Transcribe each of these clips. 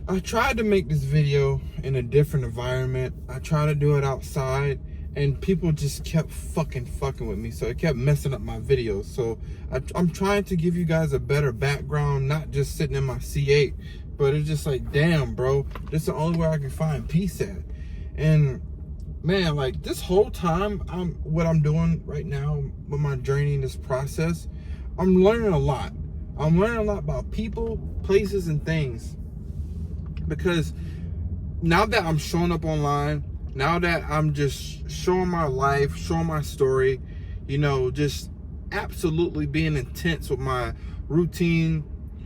I tried to make this video in a different environment. I tried to do it outside, and people just kept fucking with me. So it kept messing up my videos. So I'm trying to give you guys a better background, not just sitting in my C8, but it's just like, damn, bro, this is the only way I can find peace at. And man, like this whole time, what I'm doing right now with my journey in this process, I'm learning a lot. I'm learning a lot about people, places, and things. Because now that I'm showing up online, now that I'm just showing my life, showing my story, you know, just absolutely being intense with my routine,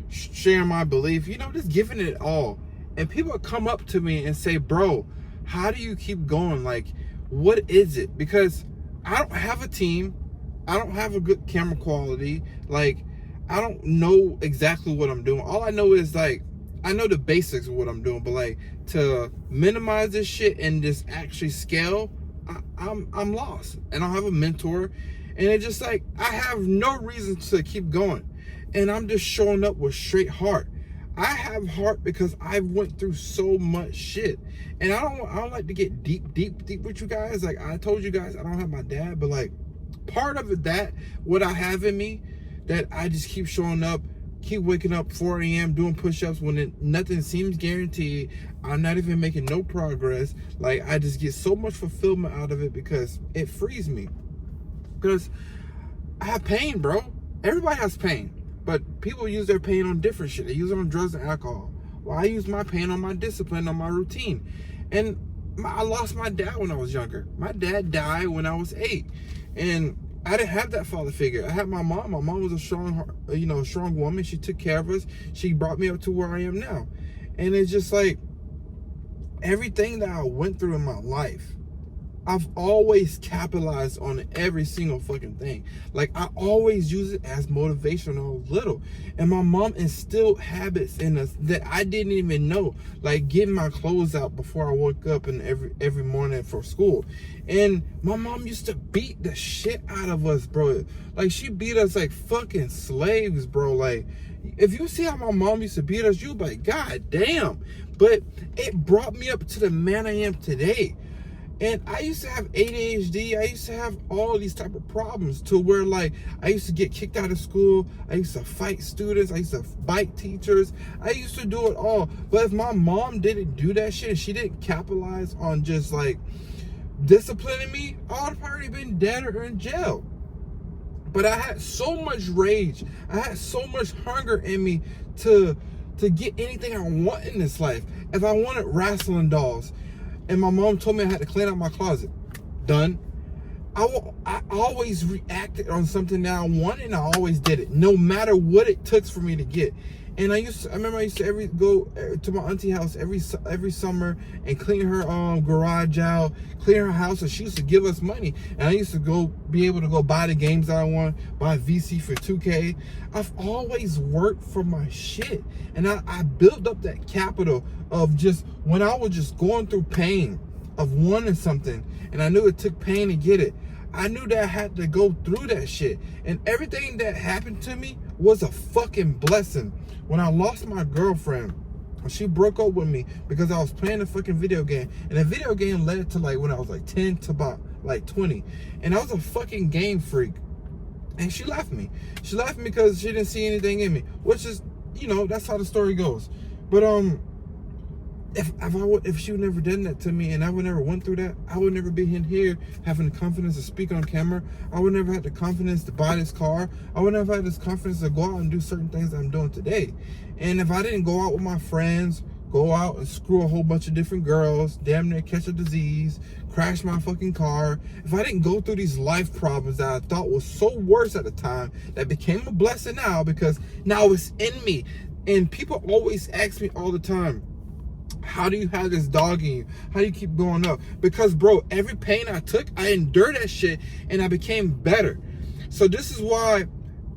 sharing my belief, you know, just giving it all. And people come up to me and say, bro, how do you keep going? Like, what is it? Because I don't have a team. I don't have a good camera quality. Like, I don't know exactly what I'm doing. All I know is, like, I know the basics of what I'm doing, but like to minimize this shit and just actually scale, I'm lost. And I don't have a mentor, and it's just like I have no reason to keep going, and I'm just showing up with straight heart. I have heart because I went through so much shit, and I don't like to get deep with you guys. Like I told you guys, I don't have my dad, but like part of it, that what I have in me, that I just keep showing up. Keep waking up 4 a.m. doing push-ups when nothing seems guaranteed. I'm not even making no progress. Like, I just get so much fulfillment out of it because it frees me. Because I have pain, bro. Everybody has pain. But people use their pain on different shit. They use it on drugs and alcohol. Well, I use my pain on my discipline, on my routine. And I lost my dad when I was younger. My dad died when I was 8. And I didn't have that father figure. I had my mom. My mom was a strong woman. She took care of us. She brought me up to where I am now. And it's just like everything that I went through in my life, I've always capitalized on every single fucking thing. Like I always use it as motivation when I was little. And my mom instilled habits in us that I didn't even know. Like getting my clothes out before I woke up and every morning for school. And my mom used to beat the shit out of us, bro. Like she beat us like fucking slaves, bro. Like if you see how my mom used to beat us, you'd be like, God damn. But it brought me up to the man I am today. And I used to have ADHD. I used to have all these type of problems to where like I used to get kicked out of school. I used to fight students. I used to bite teachers. I used to do it all. But if my mom didn't do that shit, she didn't capitalize on just like disciplining me, I would have already been dead or in jail. But I had so much rage. I had so much hunger in me to get anything I want in this life. If I wanted wrestling dolls, and my mom told me I had to clean out my closet. Done. I always reacted on something that I wanted, and I always did it, no matter what it took for me to get. And I remember I used to go to my auntie house every summer and clean her garage out, clean her house, and she used to give us money. And I used to be able to go buy the games that I want, buy VC for 2K. I've always worked for my shit, and I built up that capital of just when I was just going through pain of wanting something, and I knew it took pain to get it. I knew that I had to go through that shit, and everything that happened to me was a fucking blessing. When I lost my girlfriend, she broke up with me because I was playing a fucking video game, and the video game led to like when I was like 10 to about like 20, and I was a fucking game freak, and she left me. She left me because she didn't see anything in me, which is, you know, that's how the story goes. But if she would never done that to me, and I would never went through that, I would never be in here having the confidence to speak on camera. I would never have the confidence to buy this car. I would never have this confidence to go out and do certain things that I'm doing today. And if I didn't go out with my friends, go out and screw a whole bunch of different girls, damn near catch a disease, crash my fucking car, if I didn't go through these life problems that I thought was so worse at the time, that became a blessing now because now it's in me. And people always ask me all the time, how do you have this dog in you? How do you keep going up? Because, bro, every pain I took, I endured that shit, and I became better. So this is why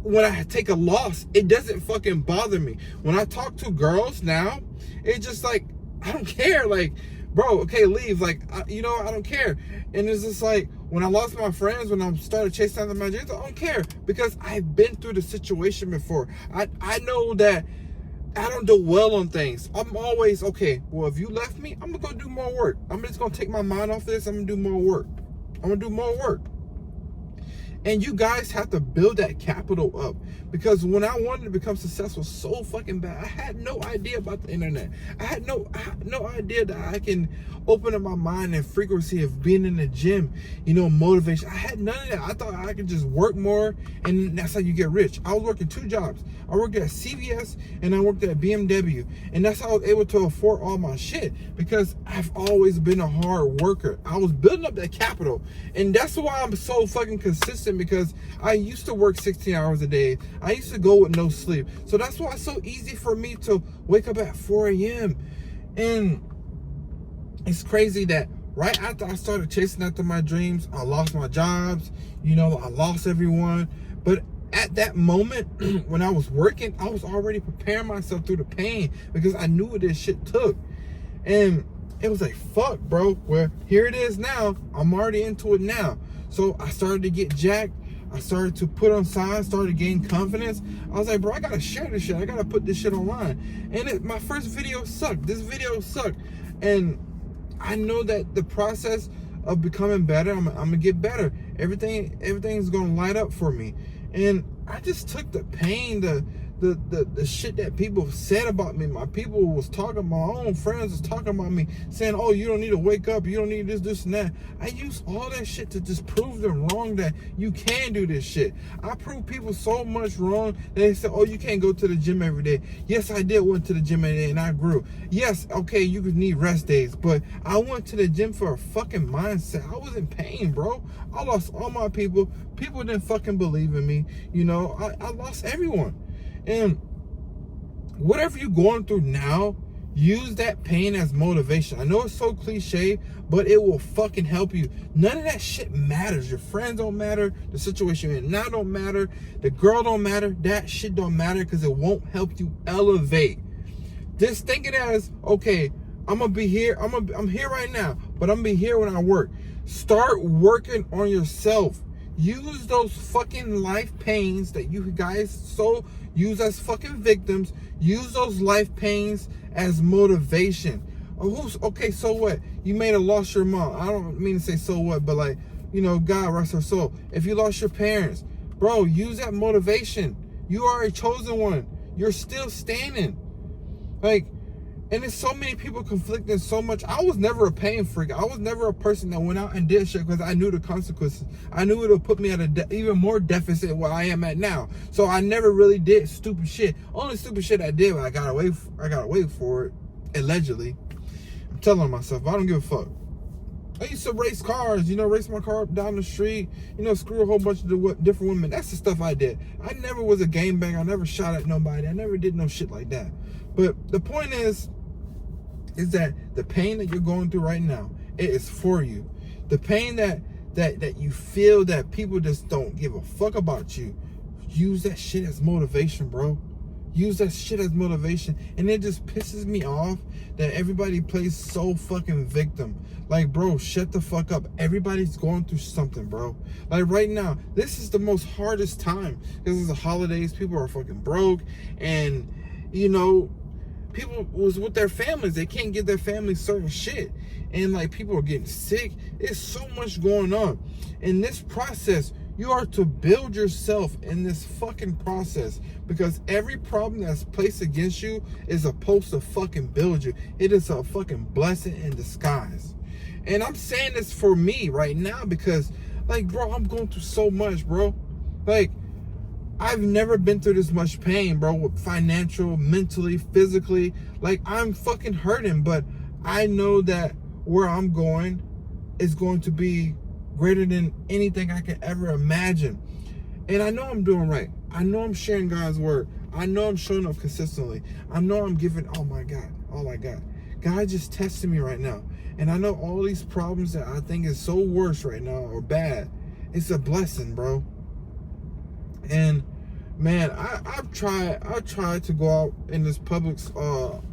when I take a loss, it doesn't fucking bother me. When I talk to girls now, it's just like, I don't care. Like, bro, okay, leave. Like, I don't care. And it's just like, when I lost my friends, when I started chasing after my dreams, I don't care. Because I've been through the situation before. I know that I don't do well on things. I'm always, okay, well, if you left me, I'm gonna go do more work. I'm just gonna take my mind off this. I'm gonna do more work. I'm gonna do more work. And you guys have to build that capital up, because when I wanted to become successful so fucking bad, I had no idea about the internet. I had no idea that I can open up my mind and frequency of being in the gym, you know, motivation. I had none of that. I thought I could just work more and that's how you get rich. I was working 2 jobs. I worked at CVS and I worked at BMW, and that's how I was able to afford all my shit, because I've always been a hard worker. I was building up that capital, and that's why I'm so fucking consistent, because I used to work 16 hours a day. I used to go with no sleep. So that's why it's so easy for me to wake up at 4 a.m. And it's crazy that right after I started chasing after my dreams, I lost my jobs, you know, I lost everyone. But at that moment, when I was working, I was already preparing myself through the pain, because I knew what this shit took. And it was like, fuck, bro. Well, here it is now. I'm already into it now. So I started to get jacked. I started to put on signs, started to gain confidence. I was like, bro, I gotta share this shit. I gotta put this shit online. And my first video sucked. This video sucked. And I know that the process of becoming better, I'm gonna get better. Everything's gonna light up for me. And I just took the pain, the shit that people said about me. My people was talking, my own friends was talking about me, saying, oh, you don't need to wake up, you don't need this and that. I used all that shit to just prove them wrong, that you can do this shit. I proved people so much wrong that they said, oh, you can't go to the gym every day. Yes, I did went to the gym every day and I grew. Yes, okay, you could need rest days, but I went to the gym for a fucking mindset. I was in pain, bro. I lost all my people. People didn't fucking believe in me. You know, I lost everyone. And whatever you're going through now, use that pain as motivation. I know it's so cliche, but it will fucking help you. None of that shit matters. Your friends don't matter. The situation you're in now don't matter. The girl don't matter. That shit don't matter, because it won't help you elevate. Just think it as, okay, I'm gonna be here. I'm here right now, but I'm gonna be here when I work. Start working on yourself. Use those fucking life pains that you guys so use as fucking victims. Use those life pains as motivation. Okay, so what? You may have lost your mom. I don't mean to say so what, but like, you know, God rest her soul. If you lost your parents, bro, use that motivation. You are a chosen one. You're still standing. Like, and there's so many people conflicting so much. I was never a pain freak. I was never a person that went out and did shit because I knew the consequences. I knew it would put me at a even more deficit where I am at now. So I never really did stupid shit. Only stupid shit I did, I got away for it, allegedly. I'm telling myself, I don't give a fuck. I used to race cars, you know, race my car up down the street, you know, screw a whole bunch of different women. That's the stuff I did. I never was a gangbanger. I never shot at nobody. I never did no shit like that. But the point is that the pain that you're going through right now, it is for you. The pain that you feel that people just don't give a fuck about you, use that shit as motivation, bro. Use that shit as motivation. And it just pisses me off that everybody plays so fucking victim. Like, bro, shut the fuck up. Everybody's going through something, bro. Like right now, this is the most hardest time. This is the holidays. People are fucking broke. And, you know, people was with their families. They can't give their families certain shit. And like, people are getting sick. There's so much going on. In this process, you are to build yourself in this fucking process, because every problem that's placed against you is supposed to fucking build you. It is a fucking blessing in disguise. And I'm saying this for me right now because, like, bro, I'm going through so much, bro. Like, I've never been through this much pain, bro, with financial, mentally, physically. Like, I'm fucking hurting, but I know that where I'm going is going to be greater than anything I could ever imagine. And I know I'm doing right. I know I'm sharing God's word. I know I'm showing up consistently. I know I'm giving, oh my God. God just testing me right now. And I know all these problems that I think is so worse right now or bad, it's a blessing, bro. And man, I've tried to go out in this public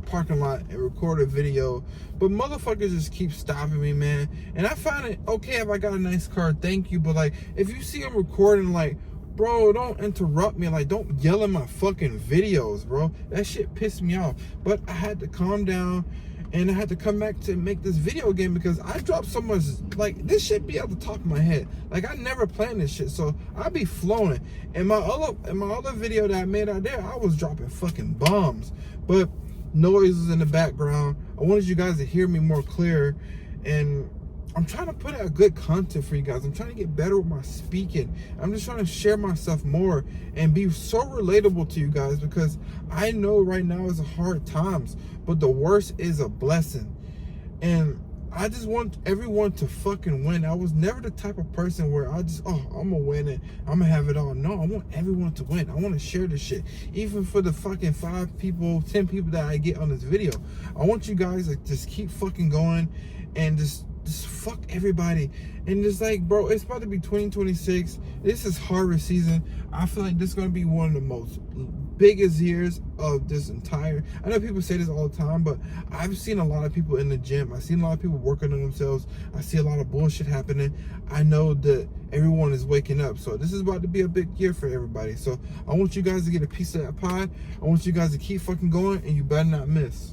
parking lot and record a video, but motherfuckers just keep stopping me, man. And I find it okay if I got a nice car, thank you, but like, if you see I'm recording like bro, don't interrupt me. Like, don't yell in my fucking videos, bro. That shit pissed me off. But I had to calm down, and I had to come back to make this video again because I dropped so much. Like, this shit be at the top of my head. Like, I never planned this shit, so I be flowing. In my other video that I made out there, I was dropping fucking bombs, but noise was in the background. I wanted you guys to hear me more clear, and I'm trying to put out good content for you guys. I'm trying to get better with my speaking. I'm just trying to share myself more and be so relatable to you guys, because I know right now is hard times, but the worst is a blessing. And I just want everyone to fucking win. I was never the type of person where I just, oh, I'm gonna win it, I'm gonna have it all. No, I want everyone to win. I want to share this shit. Even for the fucking 5 people, 10 people that I get on this video. I want you guys to just keep fucking going and just fuck everybody. And just like, bro, it's about to be 2026. This is harvest season. I feel like this is gonna be one of the most biggest years of this entire, I know people say this all the time, but I've seen a lot of people in the gym. I've seen a lot of people working on themselves. I see a lot of bullshit happening. I know that everyone is waking up. So this is about to be a big year for everybody. So I want you guys to get a piece of that pie. I want you guys to keep fucking going, and you better not miss.